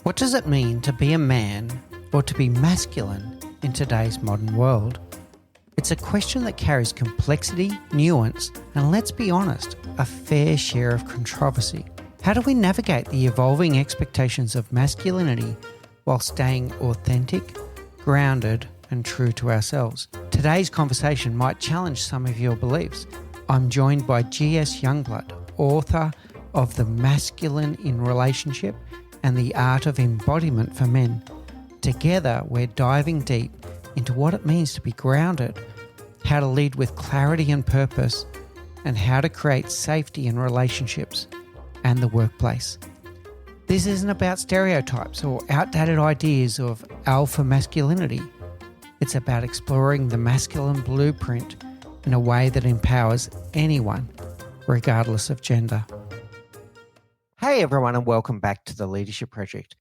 What does it mean to be a man or to be masculine in today's modern world? It's a question that carries complexity, nuance, and let's be honest, a fair share of controversy. How do we navigate the evolving expectations of masculinity while staying authentic, grounded, and true to ourselves? Today's conversation might challenge some of your beliefs. I'm joined by G.S. Youngblood, author of The Masculine in Relationship and the Art of Embodiment for Men. Together, we're diving deep into what it means to be grounded, how to lead with clarity and purpose, and how to create safety in relationships and the workplace. This isn't about stereotypes or outdated ideas of alpha masculinity. It's about exploring the masculine blueprint in a way that empowers anyone, regardless of gender. Hey everyone, and welcome back to the Leadership Project.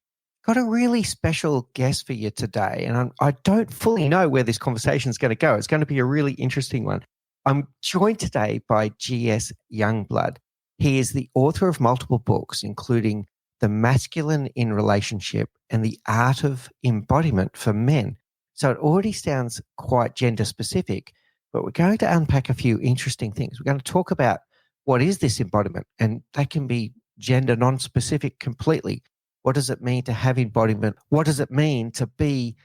Got a really special guest for you today, and I don't fully know where this conversation is going to go. It's going to be a really interesting one. I'm joined today by G.S. Youngblood. He is the author of multiple books, including The Masculine in Relationship and the Art of Embodiment for Men. So it already sounds quite gender specific, but we're going to unpack a few interesting things. We're going to talk about what is this embodiment, and that can be gender non-specific completely. What does it mean to have embodiment? What does it mean to be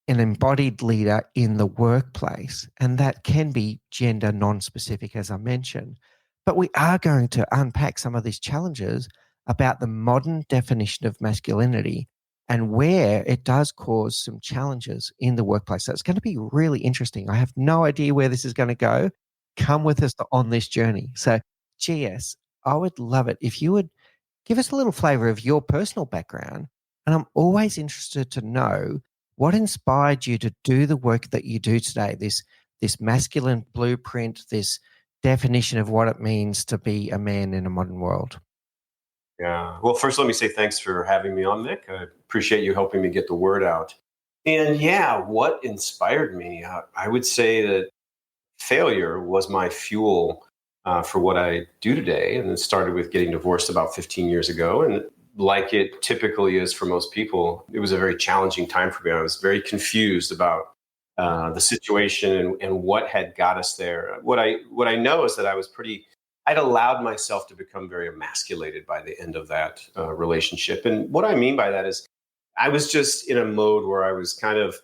an embodied leader in the workplace? And that can be gender non-specific, as I mentioned. But we are going to unpack some of these challenges about the modern definition of masculinity and where it does cause some challenges in the workplace. So it's going to be really interesting. I have no idea where this is going to go. Come with us on this journey. So, GS, I would love it if you would give us a little flavor of your personal background. And I'm always interested to know what inspired you to do the work that you do today, this masculine blueprint, this definition of what it means to be a man in a modern world. Yeah. Well, first, let me say thanks for having me on, Nick. I appreciate you helping me get the word out. And yeah, what inspired me? I would say that failure was my fuel for what I do today. And it started with getting divorced about 15 years ago. And like it typically is for most people, it was a very challenging time for me. I was very confused about the situation and what had got us there. What I know is that I'd allowed myself to become very emasculated by the end of that relationship. And what I mean by that is I was just in a mode where I was kind of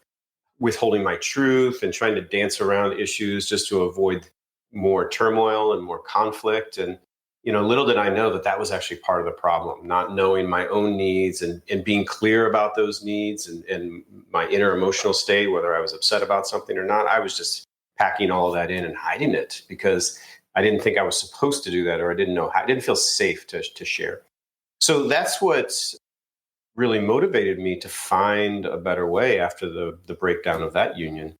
withholding my truth and trying to dance around issues just to avoid more turmoil and more conflict. And, little did I know that was actually part of the problem, not knowing my own needs and being clear about those needs and my inner emotional state, whether I was upset about something or not. I was just packing all of that in and hiding it because I didn't think I was supposed to do that, or I didn't know how. I didn't feel safe to share. So that's what really motivated me to find a better way after the breakdown of that union.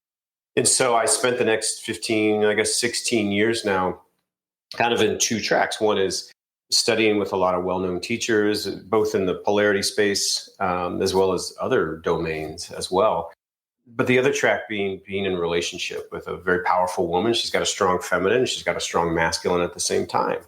And so I spent the next 16 years now kind of in two tracks. One is studying with a lot of well-known teachers, both in the polarity space as well as other domains as well. But the other track being in relationship with a very powerful woman. She's got a strong feminine, she's got a strong masculine at the same time.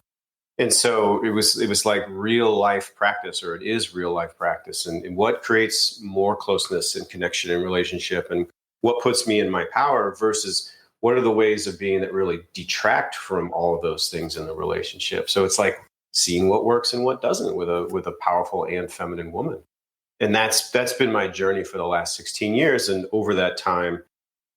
And so it was like real life practice, or it is real life practice. And what creates more closeness and connection in relationship, and what puts me in my power versus what are the ways of being that really detract from all of those things in the relationship. So it's like seeing what works and what doesn't with a powerful and feminine woman. And that's been my journey for the last 16 years. And over that time,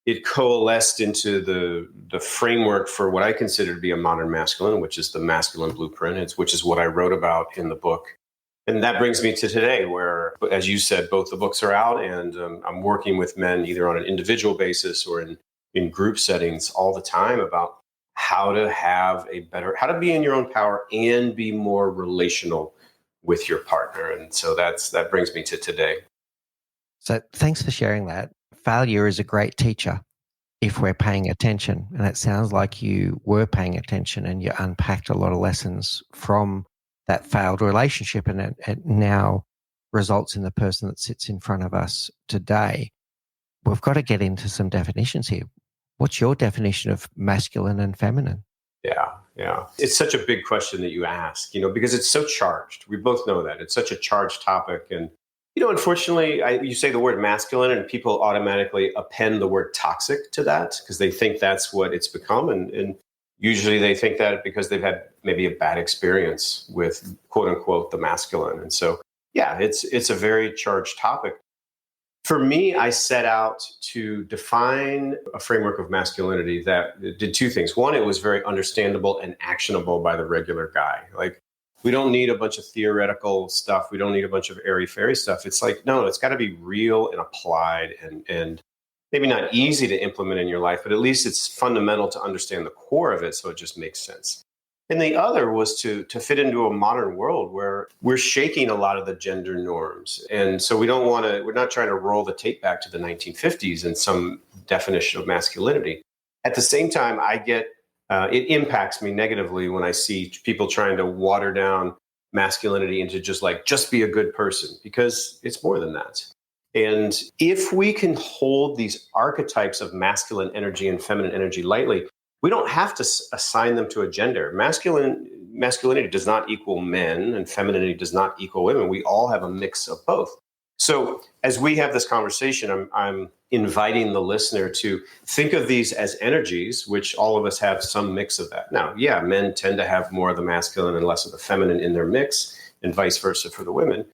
it coalesced into the framework for what I consider to be a modern masculine, which is the masculine blueprint, which is what I wrote about in the book. And that brings me to today where, as you said, both the books are out, and I'm working with men either on an individual basis or in group settings all the time about how to be in your own power and be more relational with your partner. And so that brings me to today. So thanks for sharing that. Failure is a great teacher if we're paying attention. And it sounds like you were paying attention and you unpacked a lot of lessons from that failed relationship, and it now results in the person that sits in front of us today. We've got to get into some definitions here. What's your definition of masculine and feminine? Yeah. It's such a big question that you ask, because it's so charged. We both know that. It's such a charged topic. And Unfortunately, you say the word masculine and people automatically append the word toxic to that because they think that's what it's become. And usually they think that because they've had maybe a bad experience with quote unquote the masculine. And so, yeah, it's a very charged topic. For me, I set out to define a framework of masculinity that did two things. One, it was very understandable and actionable by the regular guy. Like, we don't need a bunch of theoretical stuff. We don't need a bunch of airy fairy stuff. It's like, no, it's got to be real and applied and maybe not easy to implement in your life, but at least it's fundamental to understand the core of it so it just makes sense. And the other was to fit into a modern world where we're shaking a lot of the gender norms. And so we're not trying to roll the tape back to the 1950s in some definition of masculinity. At the same time, it impacts me negatively when I see people trying to water down masculinity into just be a good person, because it's more than that. And if we can hold these archetypes of masculine energy and feminine energy lightly, we don't have to assign them to a gender. Masculinity does not equal men, and femininity does not equal women. We all have a mix of both. So as we have this conversation, I'm inviting the listener to think of these as energies, which all of us have some mix of that. Now, yeah, men tend to have more of the masculine and less of the feminine in their mix, and vice versa for the women.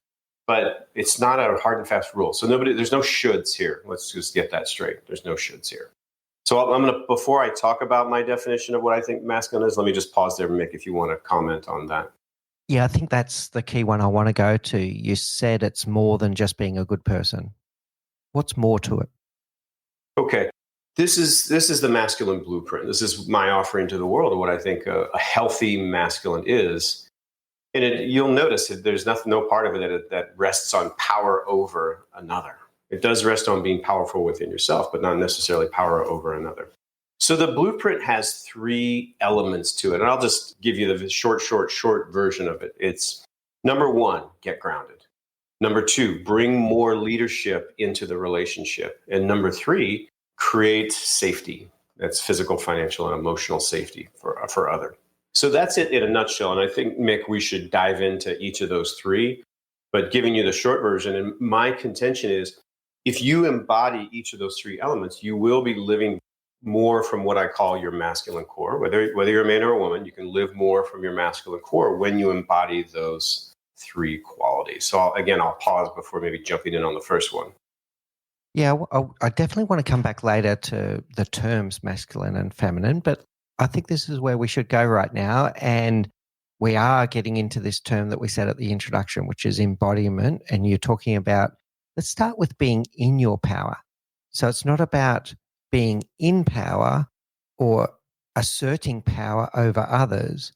But it's not a hard and fast rule. So there's no shoulds here. Let's just get that straight. There's no shoulds here. So before I talk about my definition of what I think masculine is, let me just pause there, Mick, if you want to comment on that. Yeah, I think that's the key one I want to go to. You said it's more than just being a good person. What's more to it? Okay. This is the masculine blueprint. This is my offering to the world of what I think a healthy masculine is. And you'll notice that there's no part of it that rests on power over another. It does rest on being powerful within yourself, but not necessarily power over another. So the blueprint has three elements to it. And I'll just give you the short version of it. It's number one, get grounded. Number two, bring more leadership into the relationship. And number three, create safety. That's physical, financial, and emotional safety for other. So that's it in a nutshell. And I think, Mick, we should dive into each of those three. But giving you the short version, and my contention is, if you embody each of those three elements, you will be living more from what I call your masculine core. Whether you're a man or a woman, you can live more from your masculine core when you embody those three qualities. So I'll pause before maybe jumping in on the first one. Yeah, I definitely want to come back later to the terms masculine and feminine, but I think this is where we should go right now. And we are getting into this term that we said at the introduction, which is embodiment. And you're talking about, let's start with being in your power. So it's not about being in power or asserting power over others.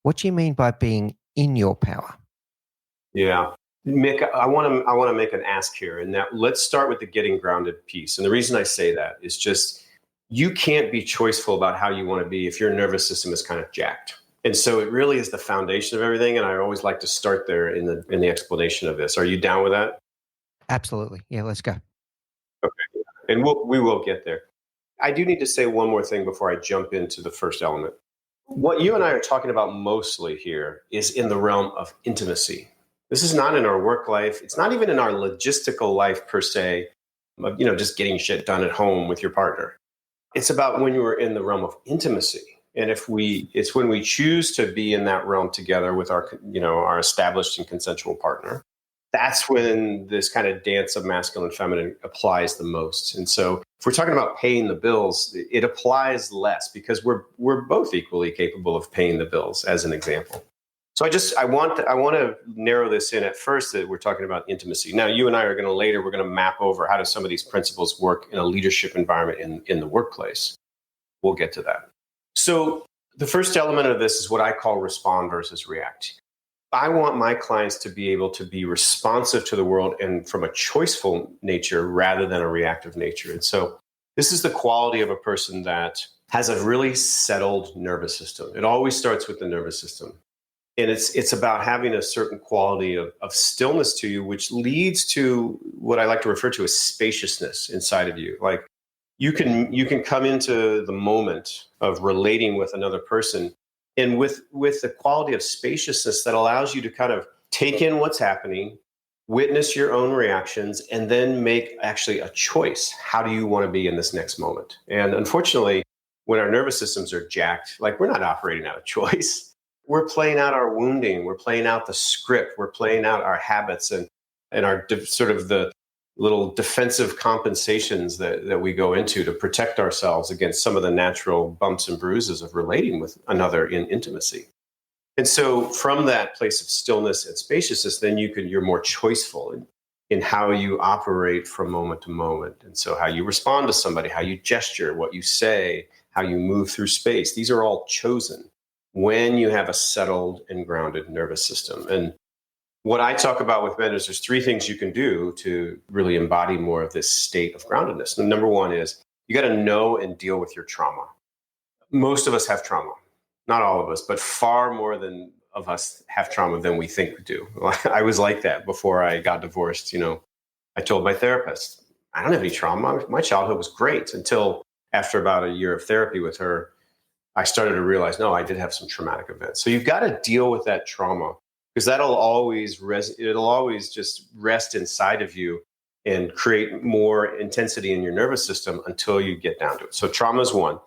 What do you mean by being in your power? Yeah. Mick, I want to make an ask here, and that let's start with the getting grounded piece. And the reason I say that is just you can't be choiceful about how you want to be if your nervous system is kind of jacked. And so it really is the foundation of everything. And I always like to start there in the explanation of this. Are you down with that? Absolutely. Yeah, let's go. Okay. And we will get there. I do need to say one more thing before I jump into the first element. What you and I are talking about mostly here is in the realm of intimacy. This is not in our work life. It's not even in our logistical life per se, of, just getting shit done at home with your partner. It's about when you are in the realm of intimacy. And it's when we choose to be in that realm together with our established and consensual partner. That's when this kind of dance of masculine and feminine applies the most. And so if we're talking about paying the bills, it applies less because we're both equally capable of paying the bills, as an example. So I want to narrow this in at first that we're talking about intimacy. Now, you and I we're going to map over how do some of these principles work in a leadership environment in the workplace. We'll get to that. So the first element of this is what I call respond versus react. I want my clients to be able to be responsive to the world and from a choiceful nature rather than a reactive nature. And so this is the quality of a person that has a really settled nervous system. It always starts with the nervous system. And it's about having a certain quality of stillness to you, which leads to what I like to refer to as spaciousness inside of you. Like you can come into the moment of relating with another person and with the quality of spaciousness that allows you to kind of take in what's happening witness your own reactions, and then make actually a choice. How do you want to be in this next moment? And unfortunately, when our nervous systems are jacked, like we're not operating out of choice. We're playing out our wounding. We're playing out the script. We're playing out our habits and our sort of the little defensive compensations that we go into to protect ourselves against some of the natural bumps and bruises of relating with another in intimacy. And so from that place of stillness and spaciousness, then you're more choiceful in how you operate from moment to moment. And so how you respond to somebody, how you gesture, what you say, how you move through space. These are all chosen when you have a settled and grounded nervous system. And what I talk about with men is there's three things you can do to really embody more of this state of groundedness. And number one is you got to know and deal with your trauma. Most of us have trauma, not all of us, but far more than of us have trauma than we think we do. I was like that before I got divorced. I told my therapist, I don't have any trauma. My childhood was great until after about a year of therapy with her, I started to realize, no, I did have some traumatic events. So you've got to deal with that trauma because it'll always just rest inside of you and create more intensity in your nervous system until you get down to it. So trauma is one.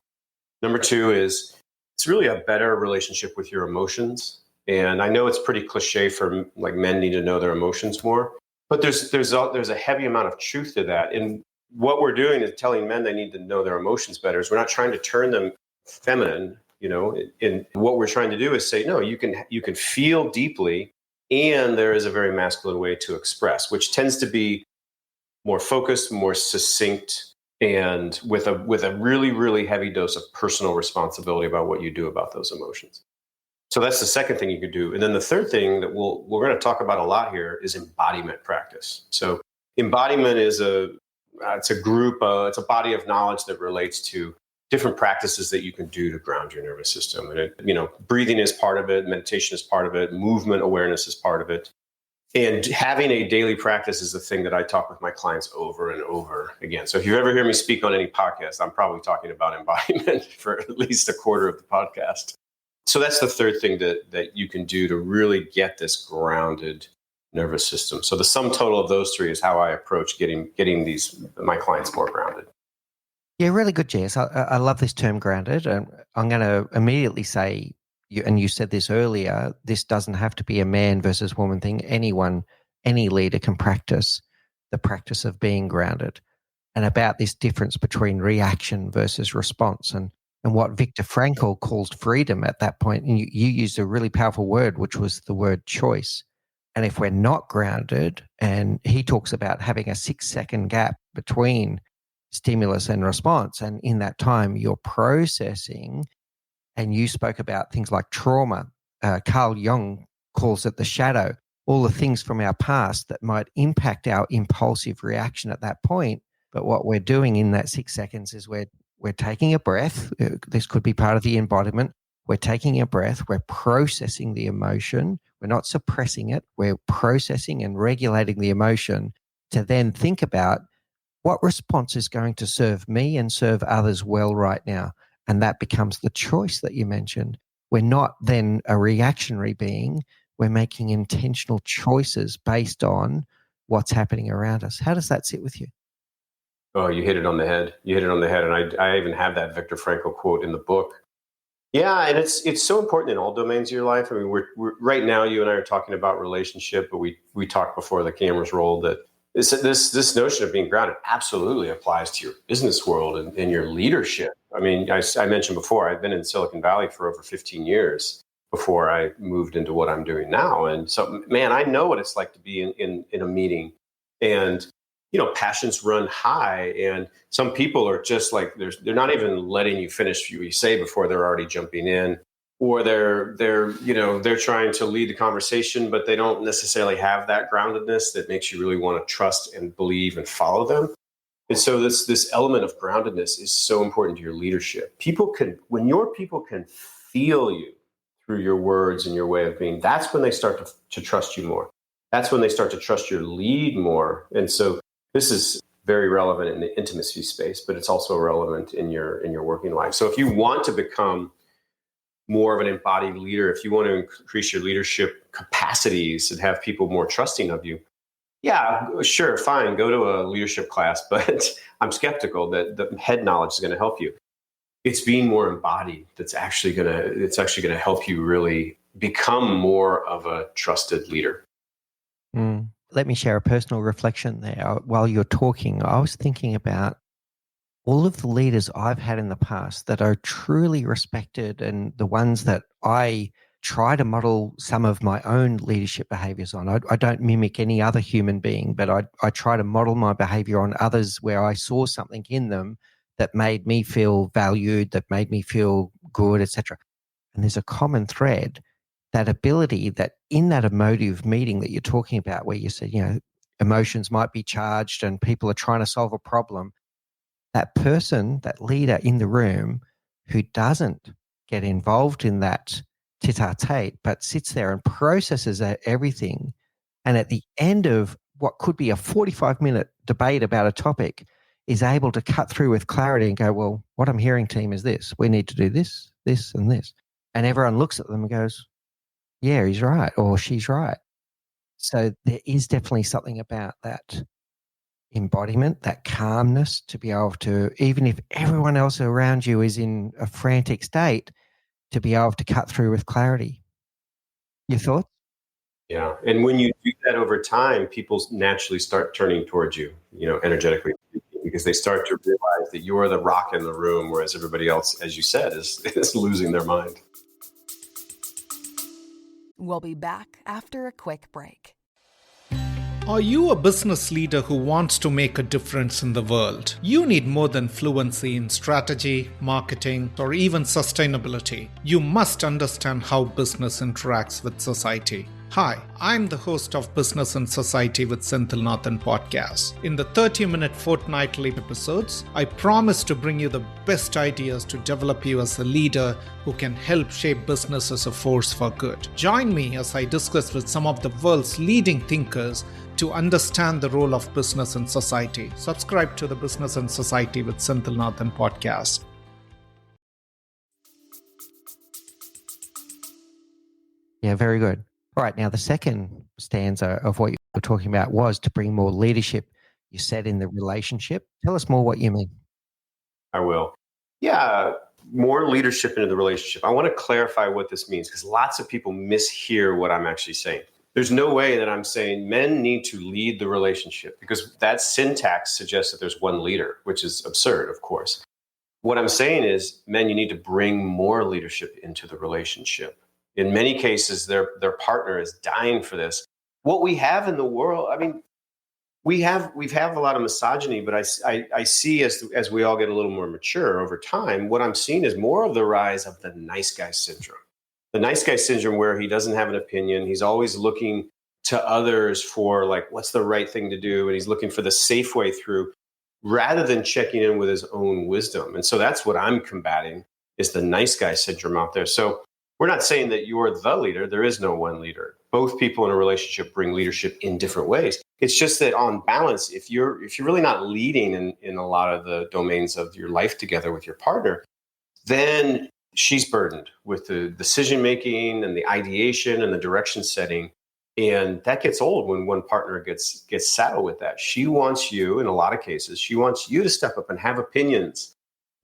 Number two is it's really a better relationship with your emotions. And I know it's pretty cliche for like men need to know their emotions more, but there's a heavy amount of truth to that. And what we're doing is telling men they need to know their emotions better. Is we're not trying to turn them feminine, and what we're trying to do is say, no, you can feel deeply, and there is a very masculine way to express, which tends to be more focused, more succinct, and with a really, really heavy dose of personal responsibility about what you do about those emotions. So that's the second thing you could do. And then the third thing that we're going to talk about a lot here is embodiment practice. So embodiment is it's a body of knowledge that relates to different practices that you can do to ground your nervous system. And breathing is part of it, meditation is part of it, movement awareness is part of it. And having a daily practice is the thing that I talk with my clients over and over again. So if you ever hear me speak on any podcast, I'm probably talking about embodiment for at least a quarter of the podcast. So that's the third thing that you can do to really get this grounded nervous system. So the sum total of those three is how I approach getting my clients more grounded. Yeah, really good, Jess. I love this term grounded. And I'm going to immediately say, you said this earlier, this doesn't have to be a man versus woman thing. Any leader can practice the practice of being grounded, and about this difference between reaction versus response, and what Viktor Frankl calls freedom at that point. And you used a really powerful word, which was the word choice. And if we're not grounded, and he talks about having a 6-second gap between stimulus and response, and in that time you're processing. And you spoke about things like trauma. Carl Jung calls it the shadow, all the things from our past that might impact our impulsive reaction at that point. But what we're doing in that 6 seconds is we're taking a breath. This could be part of the embodiment. We're taking a breath. We're processing the emotion. We're not suppressing it. We're processing and regulating the emotion to then think about what response is going to serve me and serve others well right now. And that becomes the choice that you mentioned. We're not then a reactionary being. We're making intentional choices based on what's happening around us. How does that sit with you? Oh, you hit it on the head. And I even have that Viktor Frankl quote in the book. Yeah, and it's so important in all domains of your life. I mean, we're right now, you and I are talking about relationship, but we talked before the cameras rolled that this notion of being grounded absolutely applies to your business world and your leadership. I mean, I mentioned before, I've been in Silicon Valley for over 15 years before I moved into what I'm doing now. And so, man, I know what it's like to be in a meeting and, passions run high, and some people are just like, they're not even letting you finish what you say before they're already jumping in, or they're trying to lead the conversation, but they don't necessarily have that groundedness that makes you really want to trust and believe and follow them. And so this element of groundedness is so important to your leadership. When your people can feel you through your words and your way of being, that's when they start to trust you more. That's when they start to trust your lead more. And so this is very relevant in the intimacy space, but it's also relevant in your working life. So if you want to become more of an embodied leader, if you want to increase your leadership capacities and have people more trusting of you, Yeah, sure, fine. Go to a leadership class, but I'm skeptical that the head knowledge is going to help you. It's being more embodied it's actually gonna help you really become more of a trusted leader. Let me share a personal reflection there. While you're talking, I was thinking about all of the leaders I've had in the past that are truly respected and the ones that I try to model some of my own leadership behaviors on. I don't mimic any other human being, but I try to model my behavior on others where I saw something in them that made me feel valued, that made me feel good, etc. And there's a common thread, that ability that in that emotive meeting that you're talking about, where you said, emotions might be charged and people are trying to solve a problem, that person, that leader in the room who doesn't get involved in that tete-a-tete, but sits there and processes everything. And at the end of what could be a 45-minute debate about a topic, is able to cut through with clarity and go, well, what I'm hearing, team, is this. We need to do this, this, and this. And everyone looks at them and goes, yeah, he's right, or she's right. So there is definitely something about that embodiment, that calmness, to be able to, even if everyone else around you is in a frantic state, to be able to cut through with clarity. Your thoughts? Yeah, and when you do that over time, people naturally start turning towards you, energetically speaking, because they start to realize that you're the rock in the room, whereas everybody else, as you said, is losing their mind. We'll be back after a quick break. Are you a business leader who wants to make a difference in the world? You need more than fluency in strategy, marketing, or even sustainability. You must understand how business interacts with society. Hi, I'm the host of Business and Society with Senthil Nathan podcast. In the 30-minute fortnightly episodes, I promise to bring you the best ideas to develop you as a leader who can help shape business as a force for good. Join me as I discuss with some of the world's leading thinkers to understand the role of business and society. Subscribe to the Business and Society with Senthil Nathan podcast. Yeah, very good. All right, now the second stanza of what you were talking about was to bring more leadership, you said, in the relationship. Tell us more what you mean. I will. Yeah, more leadership into the relationship. I want to clarify what this means because lots of people mishear what I'm actually saying. There's no way that I'm saying men need to lead the relationship because that syntax suggests that there's one leader, which is absurd, of course. What I'm saying is, men, you need to bring more leadership into the relationship. In many cases, their partner is dying for this. What we have in the world, I mean, we've a lot of misogyny, but I see as we all get a little more mature over time, what I'm seeing is more of the rise of the nice guy syndrome. The nice guy syndrome where he doesn't have an opinion. He's always looking to others for like, what's the right thing to do? And he's looking for the safe way through rather than checking in with his own wisdom. And so that's what I'm combating is the nice guy syndrome out there. So we're not saying that you're the leader. There is no one leader. Both people in a relationship bring leadership in different ways. It's just that on balance, if you're really not leading in a lot of the domains of your life together with your partner, then she's burdened with the decision making and the ideation and the direction setting. And that gets old when one partner gets saddled with that. She wants you, in a lot of cases, she wants you to step up and have opinions,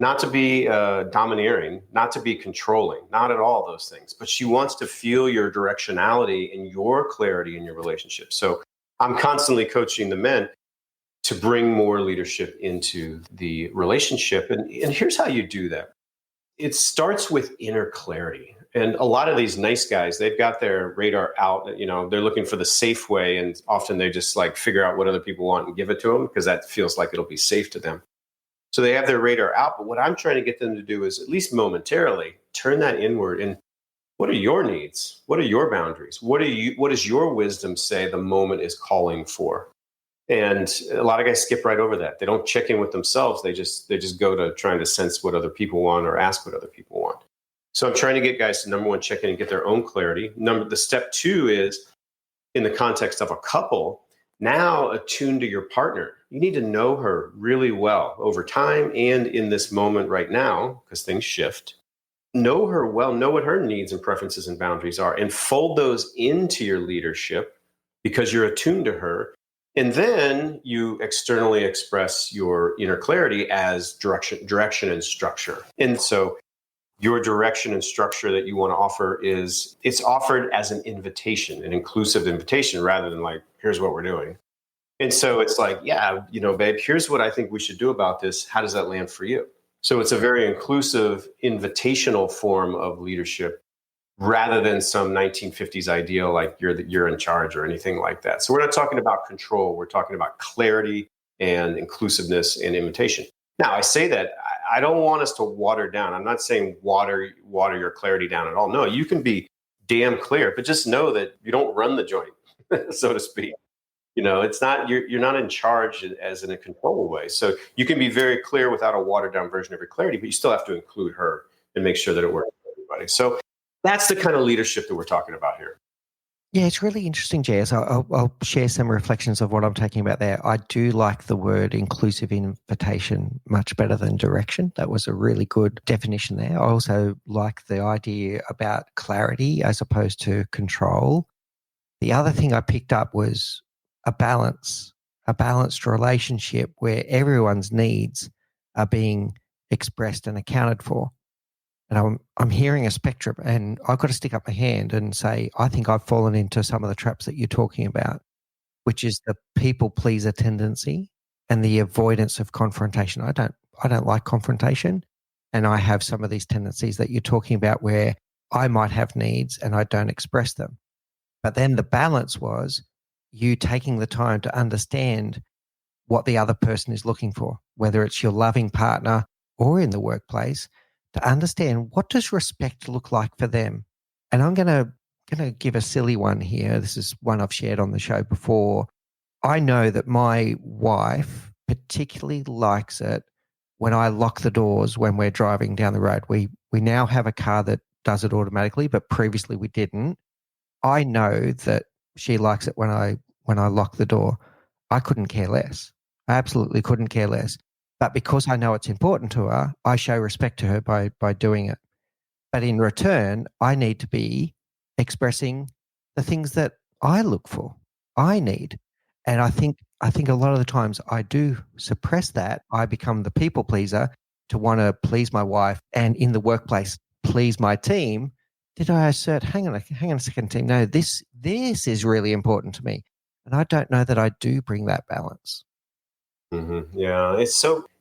not to be domineering, not to be controlling, not at all those things. But she wants to feel your directionality and your clarity in your relationship. So I'm constantly coaching the men to bring more leadership into the relationship. And here's how you do that. It starts with inner clarity. And a lot of these nice guys, they've got their radar out, they're looking for the safe way. And often they just like figure out what other people want and give it to them because that feels like it'll be safe to them. So they have their radar out. But what I'm trying to get them to do is, at least momentarily, turn that inward. And what are your needs? What are your boundaries? What does your wisdom say the moment is calling for? And a lot of guys skip right over that. They don't check in with themselves. They just go to trying to sense what other people want or ask what other people want. So I'm trying to get guys to, number one, check in and get their own clarity. The step two is, in the context of a couple, now attune to your partner. You need to know her really well over time and in this moment right now, because things shift. Know her well, know what her needs and preferences and boundaries are, and fold those into your leadership because you're attuned to her. And then you externally express your inner clarity as direction and structure. And so your direction and structure that you want to offer it's offered as an invitation, an inclusive invitation, rather than like, here's what we're doing. And so it's like, yeah, babe, here's what I think we should do about this. How does that land for you? So it's a very inclusive, invitational form of leadership rather than some 1950s ideal like you're in charge or anything like that. So we're not talking about control. We're talking about clarity and inclusiveness and invitation. Now, I say that I don't want us to water down. I'm not saying water your clarity down at all. No, you can be damn clear, but just know that you don't run the joint, so to speak. It's not you're not in charge as in a control way. So you can be very clear without a watered down version of your clarity, but you still have to include her and make sure that it works for everybody. So that's the kind of leadership that we're talking about here. Yeah, it's really interesting, Jess. I'll share some reflections of what I'm talking about there. I do like the word inclusive invitation much better than direction. That was a really good definition there. I also like the idea about clarity as opposed to control. The other thing I picked up was a balanced relationship where everyone's needs are being expressed and accounted for. And I'm hearing a spectrum, and I've got to stick up my hand and say, I think I've fallen into some of the traps that you're talking about, which is the people pleaser tendency and the avoidance of confrontation. I don't like confrontation, and I have some of these tendencies that you're talking about where I might have needs and I don't express them. But then the balance was you taking the time to understand what the other person is looking for, whether it's your loving partner or in the workplace, to understand what does respect look like for them. And I'm going to give a silly one here. This is one I've shared on the show before. I know that my wife particularly likes it when I lock the doors when we're driving down the road. We now have a car that does it automatically, but previously we didn't. I know that she likes it when I lock the door. I couldn't care less. I absolutely couldn't care less. But because I know it's important to her, I show respect to her by doing it. But in return, I need to be expressing the things that I look for, I need. And I think a lot of the times I do suppress that. I become the people pleaser to want to please my wife, and in the workplace please my team. Did I assert, hang on a second, team, no, this is really important to me. And I don't know that I do bring that balance. Mm-hmm. Yeah,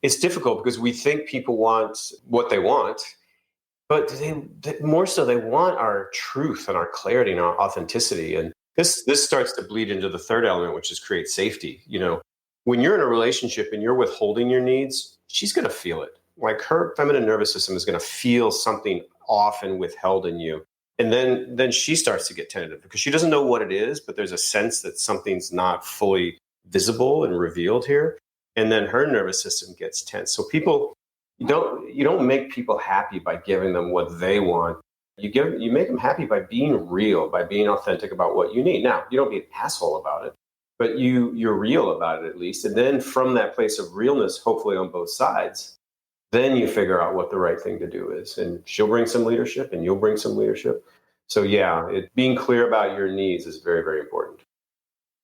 it's difficult because we think people want what they want, but more so they want our truth and our clarity and our authenticity. And this starts to bleed into the third element, which is create safety. When you're in a relationship and you're withholding your needs, she's going to feel it. Like her feminine nervous system is going to feel something off and withheld in you. And then she starts to get tentative because she doesn't know what it is, but there's a sense that something's not fully visible and revealed here. And then her nervous system gets tense. So you don't make people happy by giving them what they want. You make them happy by being real, by being authentic about what you need. Now, you don't be an asshole about it, but you're real about it at least. And then from that place of realness, hopefully on both sides, then you figure out what the right thing to do is. And she'll bring some leadership and you'll bring some leadership. So yeah, being clear about your needs is very, very important.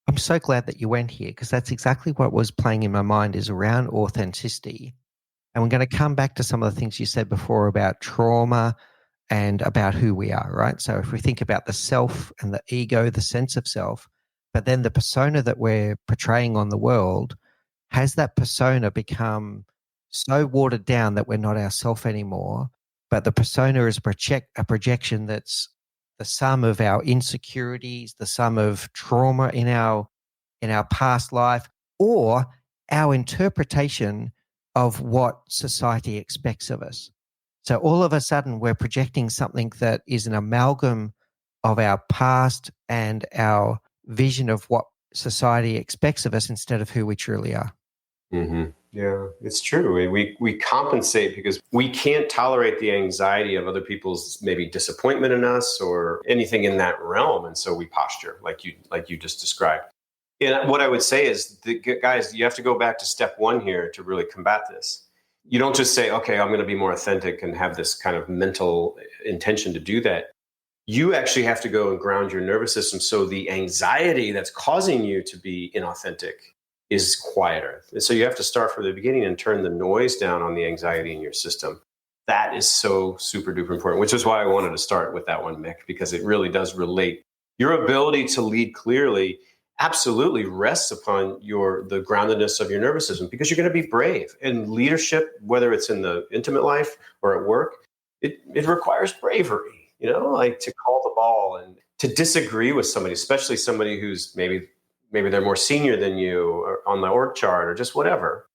I'm so glad that you went here, because that's exactly what was playing in my mind, is around authenticity. And we're going to come back to some of the things you said before about trauma and about who we are, right? So if we think about the self and the ego, the sense of self, but then the persona that we're portraying on the world, has that persona become so watered down that we're not ourself anymore? But the persona is a projection that's the sum of our insecurities, the sum of trauma in our past life, or our interpretation of what society expects of us. So all of a sudden we're projecting something that is an amalgam of our past and our vision of what society expects of us instead of who we truly are. Mm-hmm. Yeah, it's true. We compensate because we can't tolerate the anxiety of other people's maybe disappointment in us or anything in that realm, and so we posture like you just described. And what I would say is, guys, you have to go back to step one here to really combat this. You don't just say, okay, I'm going to be more authentic and have this kind of mental intention to do that. You actually have to go and ground your nervous system so the anxiety that's causing you to be inauthentic is quieter. And so you have to start from the beginning and turn the noise down on the anxiety in your system. That is so super duper important, which is why I wanted to start with that one, Mick, because it really does relate. Your ability to lead clearly absolutely rests upon the groundedness of your nervous system, because you're going to be brave. And leadership, whether it's in the intimate life or at work, it requires bravery, like to call the ball and to disagree with somebody, especially somebody who's maybe they're more senior than you or on the org chart or just whatever.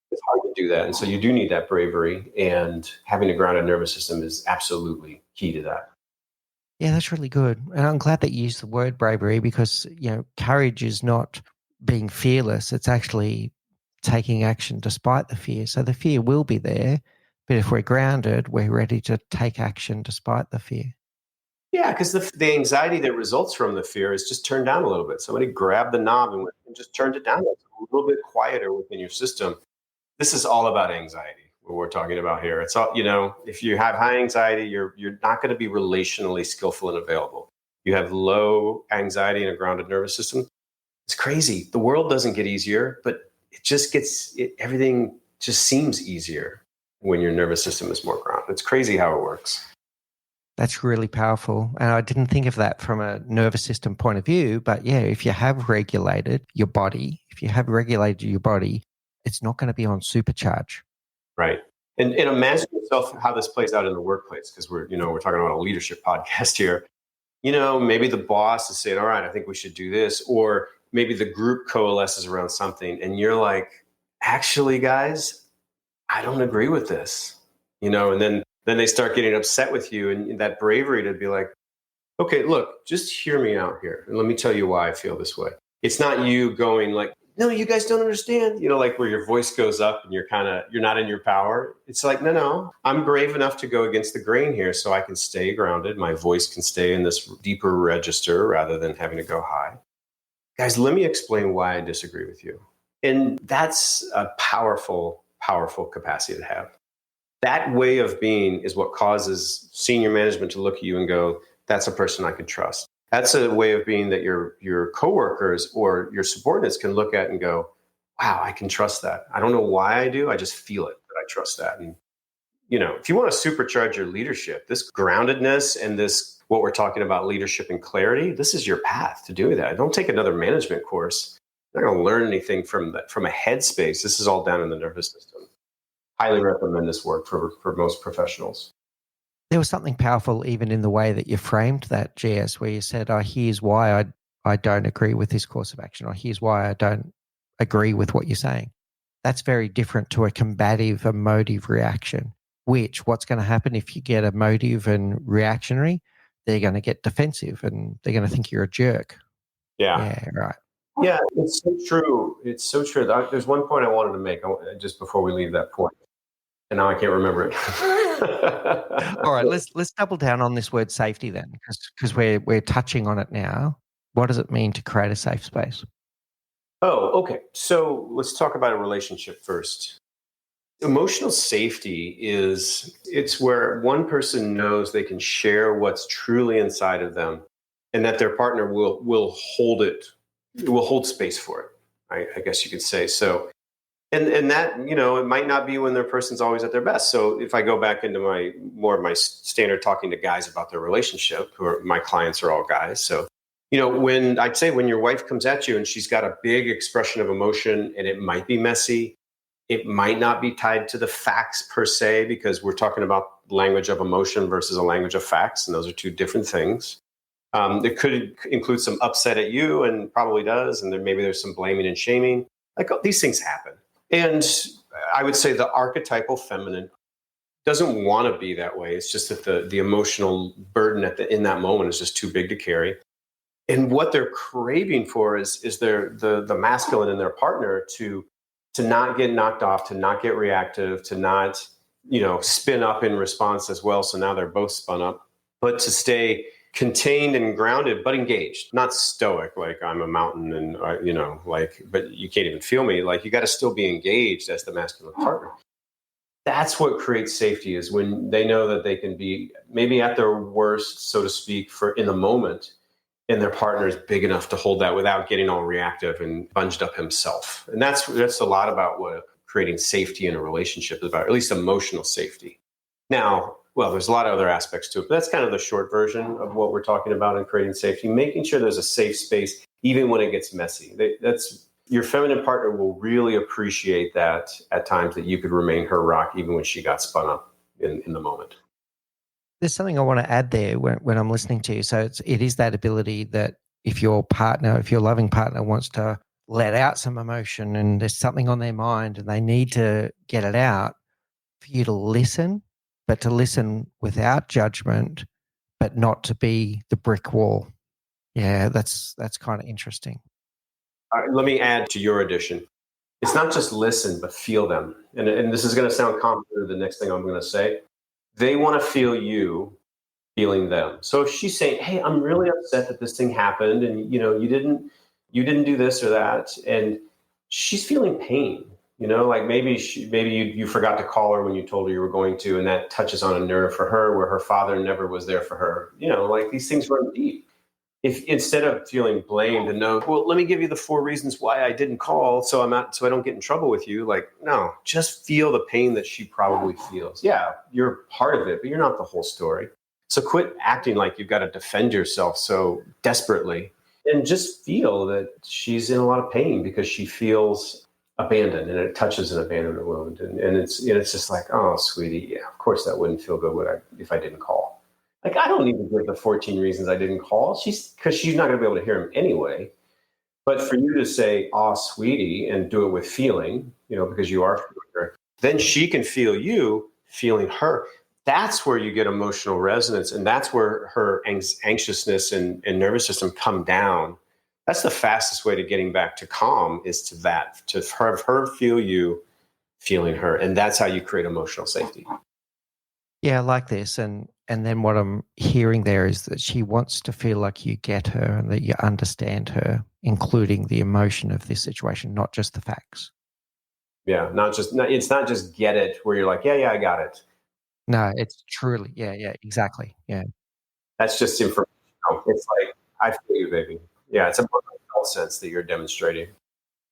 It's hard to do that. And so you do need that bravery, and having a grounded nervous system is absolutely key to that. Yeah, that's really good. And I'm glad that you used the word bravery, because, courage is not being fearless. It's actually taking action despite the fear. So the fear will be there, but if we're grounded, we're ready to take action despite the fear. Yeah, because the anxiety that results from the fear is just turned down a little bit. Somebody grabbed the knob and just turned it down. It's a little bit quieter within your system. This is all about anxiety, what we're talking about here. It's all, if you have high anxiety, you're not going to be relationally skillful and available. You have low anxiety and a grounded nervous system. It's crazy. The world doesn't get easier, but everything just seems easier when your nervous system is more grounded. It's crazy how it works. That's really powerful. And I didn't think of that from a nervous system point of view. But yeah, if you have regulated your body, it's not going to be on supercharge. Right. And imagine yourself how this plays out in the workplace, because we're talking about a leadership podcast here. Maybe the boss is saying, all right, I think we should do this. Or maybe the group coalesces around something and you're like, actually, guys, I don't agree with this. And then they start getting upset with you, and that bravery to be like, okay, look, just hear me out here. And let me tell you why I feel this way. It's not you going like, no, you guys don't understand, like where your voice goes up and you're not in your power. It's like, no, I'm brave enough to go against the grain here so I can stay grounded. My voice can stay in this deeper register rather than having to go high. Guys, let me explain why I disagree with you. And that's a powerful, powerful capacity to have. That way of being is what causes senior management to look at you and go, that's a person I can trust. That's a way of being that your coworkers or your subordinates can look at and go, wow, I can trust that. I don't know why I do. I just feel it that I trust that. And, if you want to supercharge your leadership, this groundedness and this, what we're talking about, leadership and clarity, this is your path to doing that. Don't take another management course. You're not going to learn anything from a headspace. This is all down in the nervous system. Highly recommend this work for most professionals. There was something powerful even in the way that you framed that, GS, where you said, here's why I don't agree with this course of action, or here's why I don't agree with what you're saying. That's very different to a combative, emotive reaction, which what's going to happen if you get emotive and reactionary, they're going to get defensive and they're going to think you're a jerk. Yeah, right. Yeah, it's so true. It's so true. There's one point I wanted to make just before we leave that point. And now I can't remember it. All right, let's double down on this word safety then, because we're touching on it now. What does it mean to create a safe space? Oh, okay. So let's talk about a relationship first. Emotional safety it's where one person knows they can share what's truly inside of them, and that their partner will hold it, will hold space for it. I guess you could say so. And that, it might not be when their person's always at their best. So if I go back into my standard talking to guys about their relationship, my clients are all guys. So, when your wife comes at you and she's got a big expression of emotion, and it might be messy, it might not be tied to the facts per se, because we're talking about language of emotion versus a language of facts. And those are two different things. It could include some upset at you, and probably does. And then maybe there's some blaming and shaming. These things happen. And I would say the archetypal feminine doesn't want to be that way. It's just that the emotional burden in that moment is just too big to carry. And what they're craving for is the masculine in their partner to not get knocked off, to not get reactive, to not, spin up in response as well. So now they're both spun up, but to stay contained and grounded, but engaged, not stoic, like I'm a mountain and, but you can't even feel me. Like, you got to still be engaged as the masculine partner. That's what creates safety, is when they know that they can be maybe at their worst, so to speak, for in the moment, and their partner is big enough to hold that without getting all reactive and bunged up himself. And that's a lot about what creating safety in a relationship is about, or at least emotional safety. Now, well, there's a lot of other aspects to it, but that's kind of the short version of what we're talking about in creating safety, making sure there's a safe space, even when it gets messy. That's your feminine partner will really appreciate that at times, that you could remain her rock, even when she got spun up in the moment. There's something I want to add there when I'm listening to you. So it is that ability that if your loving partner wants to let out some emotion and there's something on their mind and they need to get it out, for you to listen, but to listen without judgment, but not to be the brick wall. Yeah, that's kind of interesting. Let me add to your addition. It's not just listen, but feel them. And this is going to sound complicated, the next thing I'm going to say. They want to feel you feeling them. So if she's saying, hey, I'm really upset that this thing happened, and you didn't do this or that, and she's feeling pain, like maybe you forgot to call her when you told her you were going to, and that touches on a nerve for her where her father never was there for her. Like these things run deep. If instead of feeling blamed and know, well, let me give you the 4 reasons why I didn't call, so I don't get in trouble with you. Like, no, just feel the pain that she probably feels. Yeah, you're part of it, but you're not the whole story. So quit acting like you've got to defend yourself so desperately, and just feel that she's in a lot of pain because she feels abandoned, and it touches an abandonment wound. And it's just like, oh, sweetie, yeah, of course that wouldn't feel good if I didn't call. Like, I don't need to give the 14 reasons I didn't call. Because she's not going to be able to hear them anyway. But for you to say, "Aw, sweetie," and do it with feeling, because you are feeling her, then she can feel you feeling her. That's where you get emotional resonance, and that's where her anxiousness and nervous system come down. That's the fastest way to getting back to calm, is to have her feel you feeling her, and that's how you create emotional safety. Yeah, I like this. And then what I'm hearing there is that she wants to feel like you get her and that you understand her, including the emotion of this situation, not just the facts. Yeah, it's not just get it where you're like, yeah, I got it. No, it's truly, yeah, exactly. Yeah. That's just information. It's like, I feel you, baby. Yeah, it's a more felt sense that you're demonstrating.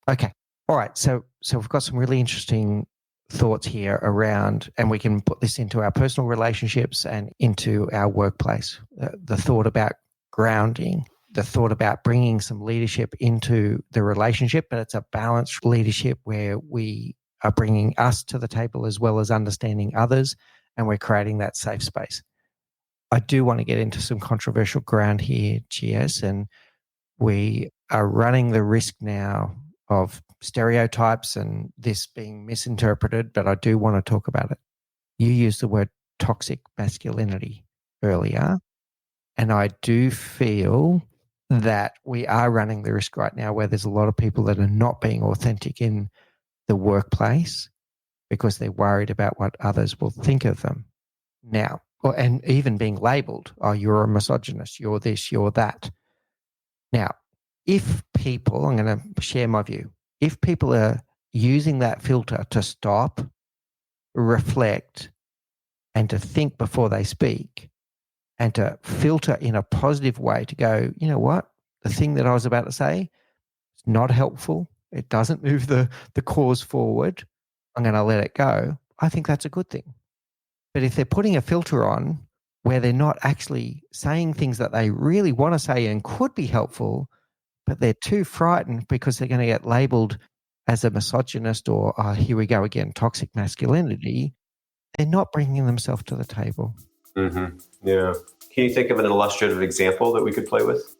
Okay. All right. So we've got some really interesting thoughts here around, and we can put this into our personal relationships and into our workplace. The thought about grounding, the thought about bringing some leadership into the relationship, but it's a balanced leadership where we are bringing us to the table as well as understanding others, and we're creating that safe space. I do want to get into some controversial ground here, GS, and we are running the risk now of stereotypes and this being misinterpreted, but I do want to talk about it. You used the word toxic masculinity earlier, and I do feel that we are running the risk right now where there's a lot of people that are not being authentic in the workplace because they're worried about what others will think of them now, and even being labeled, oh, you're a misogynist, you're this, you're that. Now, if people, I'm going to share my view, if people are using that filter to stop, reflect, and to think before they speak, and to filter in a positive way to go, you know what, the thing that I was about to say is not helpful, it doesn't move the cause forward, I'm going to let it go, I think that's a good thing. But if they're putting a filter on where they're not actually saying things that they really want to say and could be helpful, but they're too frightened because they're going to get labeled as a misogynist or, oh, here we go again, toxic masculinity, they're not bringing themselves to the table. Mm-hmm. Yeah. Can you think of an illustrative example that we could play with?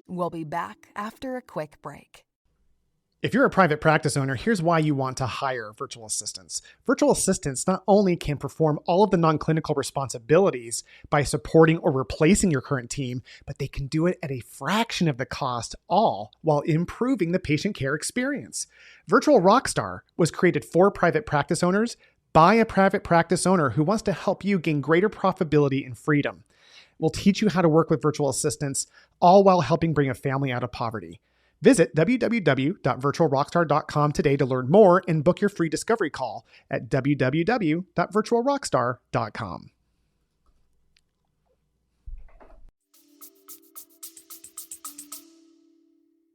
We'll be back after a quick break. If you're a private practice owner, here's why you want to hire virtual assistants. Virtual assistants not only can perform all of the non-clinical responsibilities by supporting or replacing your current team, but they can do it at a fraction of the cost, all while improving the patient care experience. Virtual Rockstar was created for private practice owners by a private practice owner who wants to help you gain greater profitability and freedom. We'll teach you how to work with virtual assistants, all while helping bring a family out of poverty. Visit www.virtualrockstar.com today to learn more and book your free discovery call at www.virtualrockstar.com.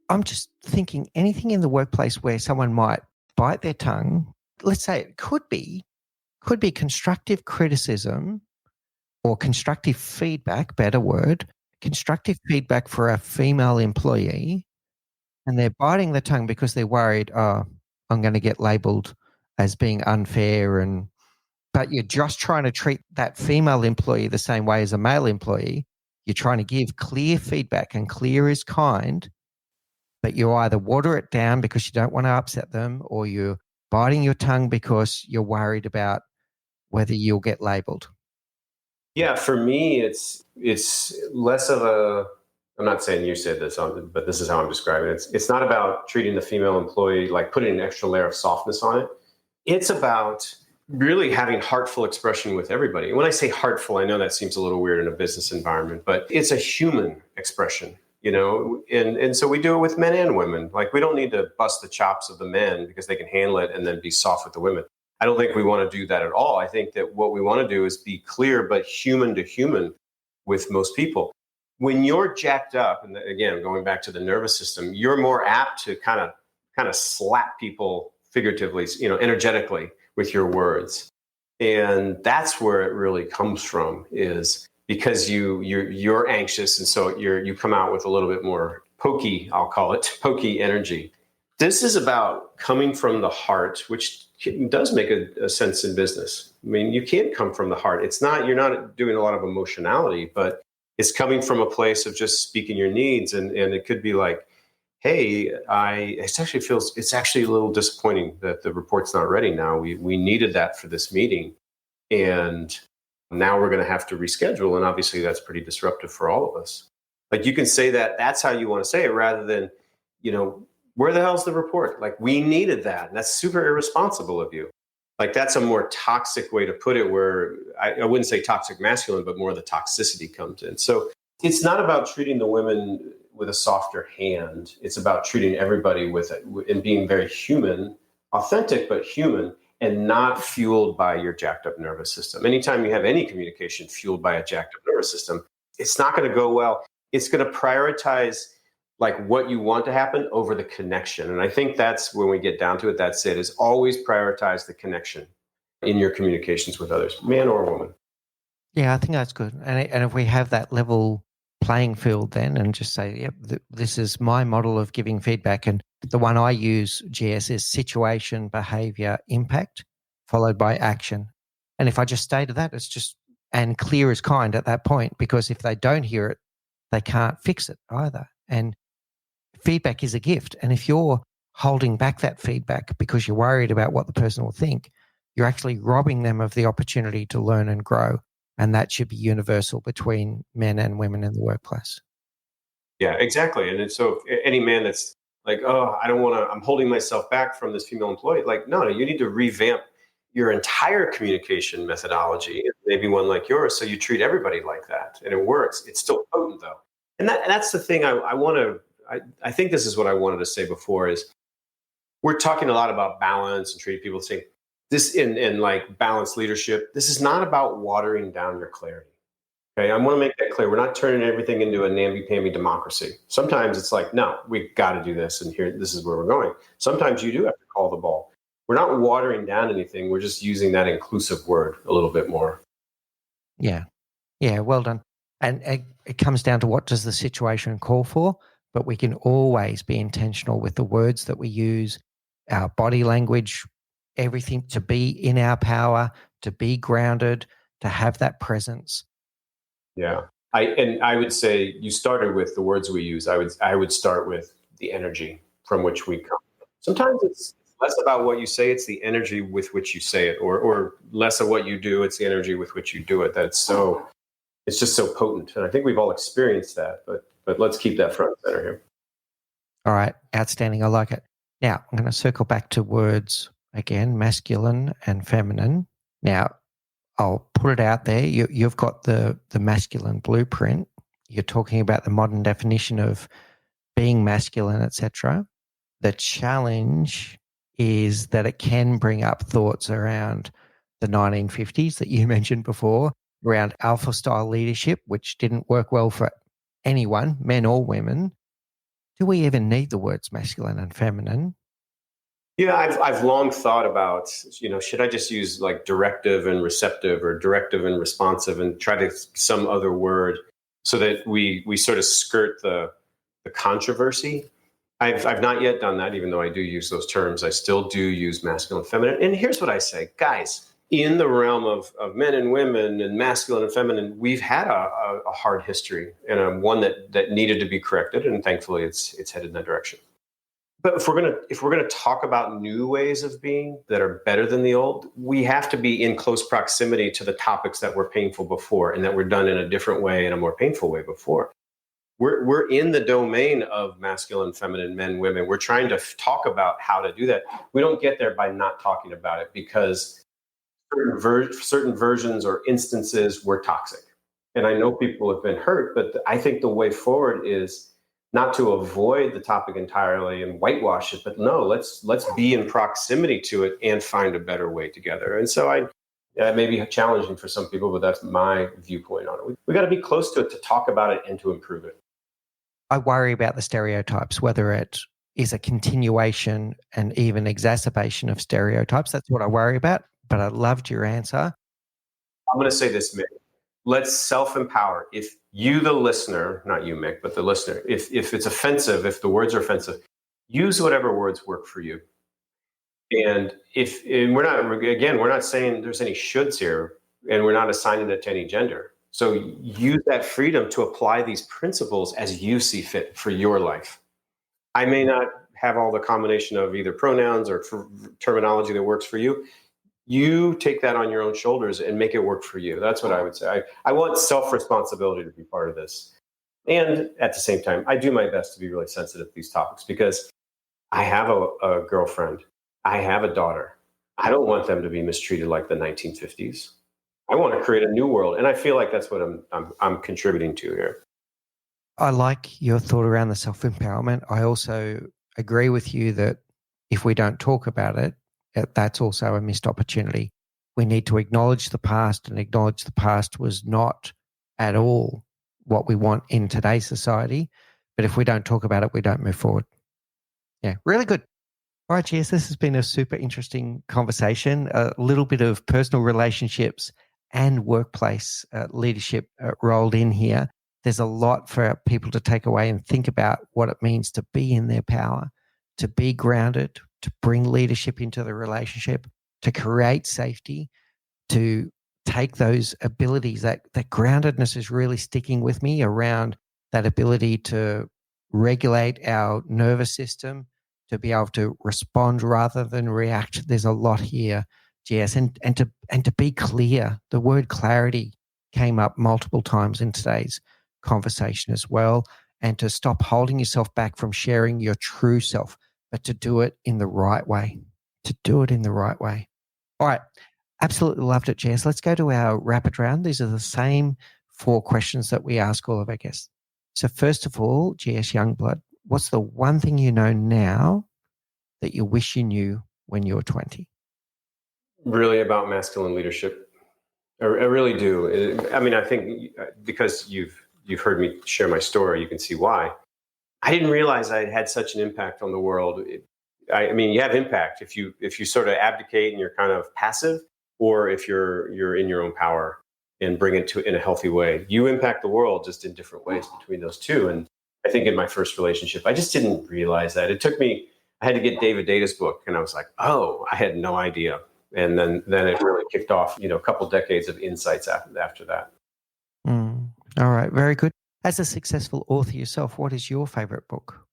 I'm just thinking anything in the workplace where someone might bite their tongue, let's say it could be constructive criticism or constructive feedback, better word, constructive feedback for a female employee, and they're biting the tongue because they're worried, oh, I'm going to get labeled as being unfair, but you're just trying to treat that female employee the same way as a male employee. You're trying to give clear feedback, and clear is kind, but you either water it down because you don't want to upset them, or you're biting your tongue because you're worried about whether you'll get labeled. Yeah, for me, it's less of a. I'm not saying you said this, but this is how I'm describing it. It's not about treating the female employee like putting an extra layer of softness on it. It's about really having heartful expression with everybody. And when I say heartful, I know that seems a little weird in a business environment, but it's a human expression, and so we do it with men and women. Like, we don't need to bust the chops of the men because they can handle it and then be soft with the women. I don't think we want to do that at all. I think that what we want to do is be clear but human to human with most people. When you're jacked up, and again, going back to the nervous system, you're more apt to kind of slap people figuratively, energetically with your words. And that's where it really comes from, is because you're anxious, and so you come out with a little bit more pokey, I'll call it pokey energy. This is about coming from the heart, which does make a sense in business. I mean, you can't come from the heart. You're not doing a lot of emotionality, but it's coming from a place of just speaking your needs. And it could be like, hey, it's actually a little disappointing that the report's not ready now. We needed that for this meeting, and now we're going to have to reschedule. And obviously that's pretty disruptive for all of us. Like, you can say that's how you want to say it, rather than, where the hell's the report? Like, we needed that. And that's super irresponsible of you. Like, that's a more toxic way to put it, where I wouldn't say toxic masculine, but more the toxicity comes in. So it's not about treating the women with a softer hand. It's about treating everybody with it and being very human, authentic, but human, and not fueled by your jacked up nervous system. Anytime you have any communication fueled by a jacked up nervous system, it's not going to go well. It's going to prioritize like what you want to happen over the connection. And I think that's when we get down to it, that's it, is always prioritize the connection in your communications with others, man or woman. Yeah, I think that's good. And if we have that level playing field then, and just say, yep, this is my model of giving feedback. And the one I use, GS, is situation, behavior, impact, followed by action. And if I just stay to that, it's just, and clear is kind at that point, because if they don't hear it, they can't fix it either. And feedback is a gift. And if you're holding back that feedback because you're worried about what the person will think, you're actually robbing them of the opportunity to learn and grow. And that should be universal between men and women in the workplace. Yeah, exactly. And so any man that's like, oh, I'm holding myself back from this female employee. Like, no, you need to revamp your entire communication methodology, maybe one like yours, so you treat everybody like that. And it works. It's still potent, though. And that's the thing I think this is what I wanted to say before, is we're talking a lot about balance and treating people the same. This in like balanced leadership, this is not about watering down your clarity. Okay, I want to make that clear. We're not turning everything into a namby-pamby democracy. Sometimes it's like, no, we've got to do this, and this is where we're going. Sometimes you do have to call the ball. We're not watering down anything. We're just using that inclusive word a little bit more. Yeah, well done. And it comes down to, what does the situation call for? But we can always be intentional with the words that we use, our body language, everything, to be in our power, to be grounded, to have that presence. Yeah. I would say you started with the words we use. I would start with the energy from which we come. Sometimes it's less about what you say, it's the energy with which you say it, or less of what you do, it's the energy with which you do it. It's just so potent. And I think we've all experienced that, but let's keep that front and center here. All right. Outstanding. I like it. Now, I'm going to circle back to words again, masculine and feminine. Now, I'll put it out there. You've got the masculine blueprint. You're talking about the modern definition of being masculine, etc. The challenge is that it can bring up thoughts around the 1950s that you mentioned before, around alpha style leadership, which didn't work well for anyone, men or women. Do we even need the words masculine and feminine? Yeah, I've long thought about, should I just use like directive and receptive, or directive and responsive, and try to some other word so that we sort of skirt the controversy. I've not yet done that, even though I do use those terms. I still do use masculine and feminine. And here's what I say, guys, in the realm of men and women and masculine and feminine, we've had a hard history, and one that needed to be corrected. And thankfully it's headed in that direction. But if we're gonna talk about new ways of being that are better than the old, we have to be in close proximity to the topics that were painful before, and that were done in a different way, in a more painful way before. We're in the domain of masculine, feminine, men, women. We're trying to talk about how to do that. We don't get there by not talking about it, because certain versions or instances were toxic. And I know people have been hurt, but I think the way forward is not to avoid the topic entirely and whitewash it, but no, let's be in proximity to it and find a better way together. And so it may be challenging for some people, but that's my viewpoint on it. We got to be close to it to talk about it and to improve it. I worry about the stereotypes, whether it is a continuation and even exacerbation of stereotypes. That's what I worry about. But I loved your answer. I'm going to say this, Mick. Let's self-empower. If you, the listener, not you, Mick, but the listener, if it's offensive, if the words are offensive, use whatever words work for you. And we're not saying there's any shoulds here, and we're not assigning it to any gender. So use that freedom to apply these principles as you see fit for your life. I may not have all the combination of either pronouns or terminology that works for you. You take that on your own shoulders and make it work for you. That's what I would say. I want self-responsibility to be part of this. And at the same time, I do my best to be really sensitive to these topics, because I have a girlfriend. I have a daughter. I don't want them to be mistreated like the 1950s. I want to create a new world. And I feel like that's what I'm contributing to here. I like your thought around the self-empowerment. I also agree with you that if we don't talk about it, that's also a missed opportunity. We need to acknowledge the past, and acknowledge the past was not at all what we want in today's society. But if we don't talk about it, we don't move forward. Yeah, really good. All right, Jess, this has been a super interesting conversation, a little bit of personal relationships and workplace leadership rolled in here. There's a lot for people to take away and think about what it means to be in their power, to be grounded, to bring leadership into the relationship, to create safety, to take those abilities. That groundedness is really sticking with me, around that ability to regulate our nervous system, to be able to respond rather than react. There's a lot here, Jess, and to be clear. The word clarity came up multiple times in today's conversation as well, and to stop holding yourself back from sharing your true self, but to do it in the right way. All right. Absolutely loved it, Jess. Let's go to our rapid round. These are the same 4 questions that we ask all of our guests. So first of all, Jess Youngblood, what's the one thing you know now that you wish you knew when you were 20? Really about masculine leadership. I really do. I mean, I think because you've heard me share my story, you can see why. I didn't realize I had such an impact on the world. I mean, you have impact if you sort of abdicate and you're kind of passive, or if you're in your own power and bring it to in a healthy way. You impact the world just in different ways between those two. And I think in my first relationship, I just didn't realize that. It took me. I had to get David Data's book, and I was like, oh, I had no idea. And then it really kicked off, a couple decades of insights after that. All right, very good. As a successful author yourself, what is your favorite book?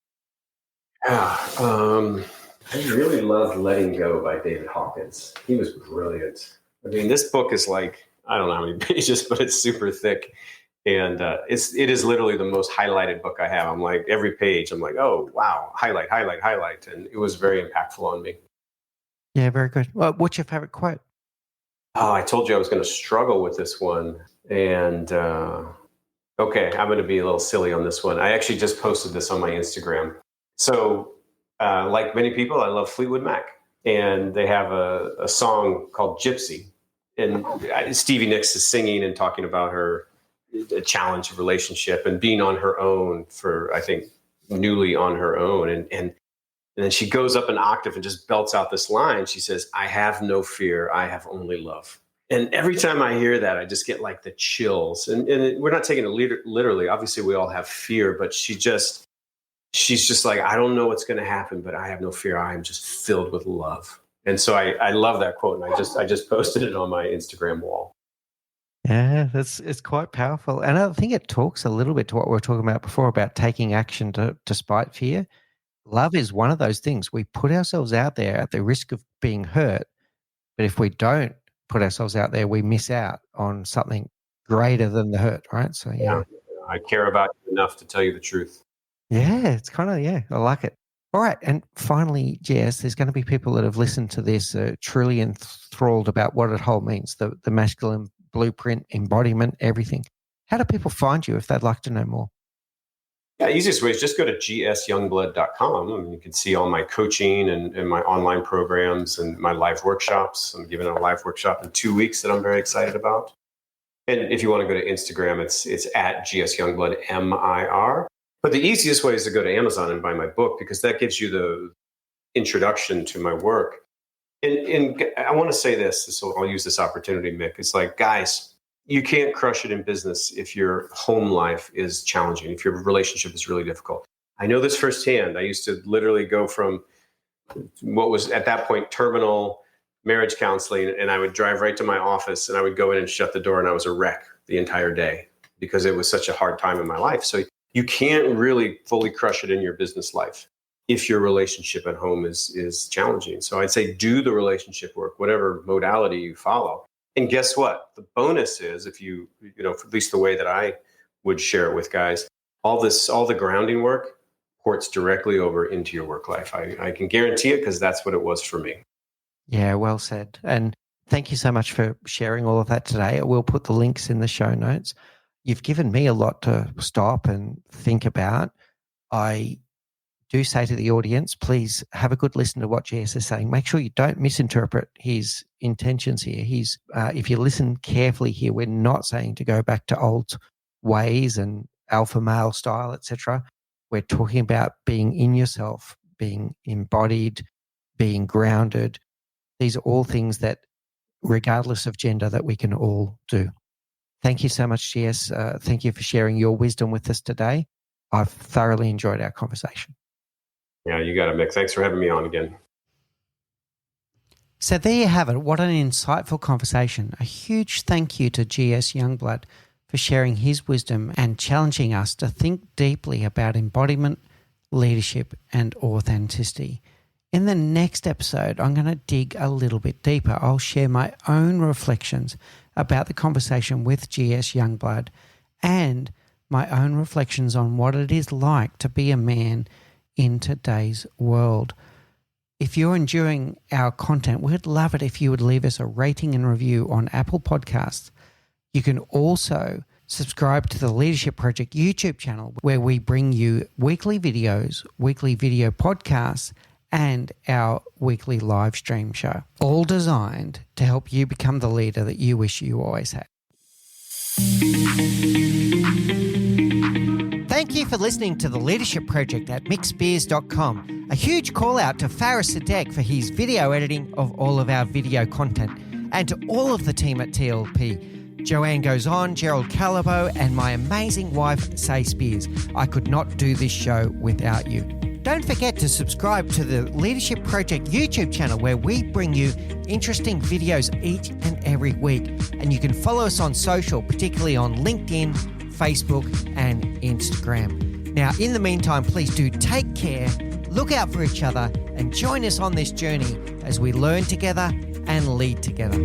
I really love Letting Go by David Hawkins. He was brilliant. I mean, this book is like, I don't know how many pages, but it's super thick. And it is literally the most highlighted book I have. I'm like, every page, I'm like, oh, wow, highlight. And it was very impactful on me. Yeah, very good. Well, what's your favorite quote? Oh, I told you I was going to struggle with this one. And Okay, I'm going to be a little silly on this one. I actually just posted this on my Instagram. So, like many people, I love Fleetwood Mac, and they have a song called Gypsy. And Stevie Nicks is singing and talking about her challenge of relationship and being on her own for, I think, newly on her own. And then she goes up an octave and just belts out this line. She says, "I have no fear. I have only love." And every time I hear that, I just get like the chills. And we're not taking it literally. Obviously, we all have fear, but she's just like, I don't know what's going to happen, but I have no fear. I am just filled with love. And so I love that quote. And I just posted it on my Instagram wall. Yeah, it's quite powerful. And I think it talks a little bit to what we were talking about before about taking action despite fear. Love is one of those things. We put ourselves out there at the risk of being hurt. But if we don't put ourselves out there, we miss out on something greater than the hurt, right? So, yeah. I care about you enough to tell you the truth. Yeah, it's kind of, I like it. All right. And finally, Jess, there's going to be people that have listened to this truly enthralled about what it all means, the masculine blueprint, embodiment, everything. How do people find you if they'd like to know more? Yeah, easiest way is just go to gsyoungblood.com. And you can see all my coaching and my online programs and my live workshops. I'm giving a live workshop in 2 weeks that I'm very excited about. And if you want to go to Instagram, it's at gsyoungblood, MIR. But the easiest way is to go to Amazon and buy my book, because that gives you the introduction to my work. And I want to say this, so I'll use this opportunity, Mick. It's like, guys, you can't crush it in business if your home life is challenging, if your relationship is really difficult. I know this firsthand. I used to literally go from what was at that point terminal marriage counseling, and I would drive right to my office and I would go in and shut the door, and I was a wreck the entire day because it was such a hard time in my life. So you can't really fully crush it in your business life if your relationship at home is challenging. So I'd say do the relationship work, whatever modality you follow. And guess what? The bonus is, if you at least the way that I would share it with guys, all the grounding work ports directly over into your work life. I can guarantee it, because that's what it was for me. Yeah, well said. And thank you so much for sharing all of that today. I will put the links in the show notes. You've given me a lot to stop and think about. I do say to the audience, please have a good listen to what JS is saying. Make sure you don't misinterpret his intentions here. If you listen carefully here, we're not saying to go back to old ways and alpha male style, etc. We're talking about being in yourself, being embodied, being grounded. These are all things that, regardless of gender, that we can all do. Thank you so much, Jess. Thank you for sharing your wisdom with us today. I've thoroughly enjoyed our conversation. Yeah, you got it, Mick. Thanks for having me on again. So there you have it. What an insightful conversation. A huge thank you to GS Youngblood for sharing his wisdom and challenging us to think deeply about embodiment, leadership, and authenticity. In the next episode, I'm going to dig a little bit deeper. I'll share my own reflections about the conversation with GS Youngblood and my own reflections on what it is like to be a man in today's world. If you're enjoying our content, we'd love it if you would leave us a rating and review on Apple Podcasts. You can also subscribe to the Leadership Project YouTube channel, where we bring you weekly videos, weekly video podcasts, and our weekly live stream show, all designed to help you become the leader that you wish you always had. Thank you for listening to the Leadership Project at mickspears.com. A huge call out to Faris Sadek for his video editing of all of our video content, and to all of the team at TLP. Joanne Goes On, Gerald Calabo, and my amazing wife, Say Spears. I could not do this show without you. Don't forget to subscribe to the Leadership Project YouTube channel, where we bring you interesting videos each and every week. And you can follow us on social, particularly on LinkedIn, Facebook, and Instagram. Now, in the meantime, please do take care, look out for each other, and join us on this journey as we learn together and lead together.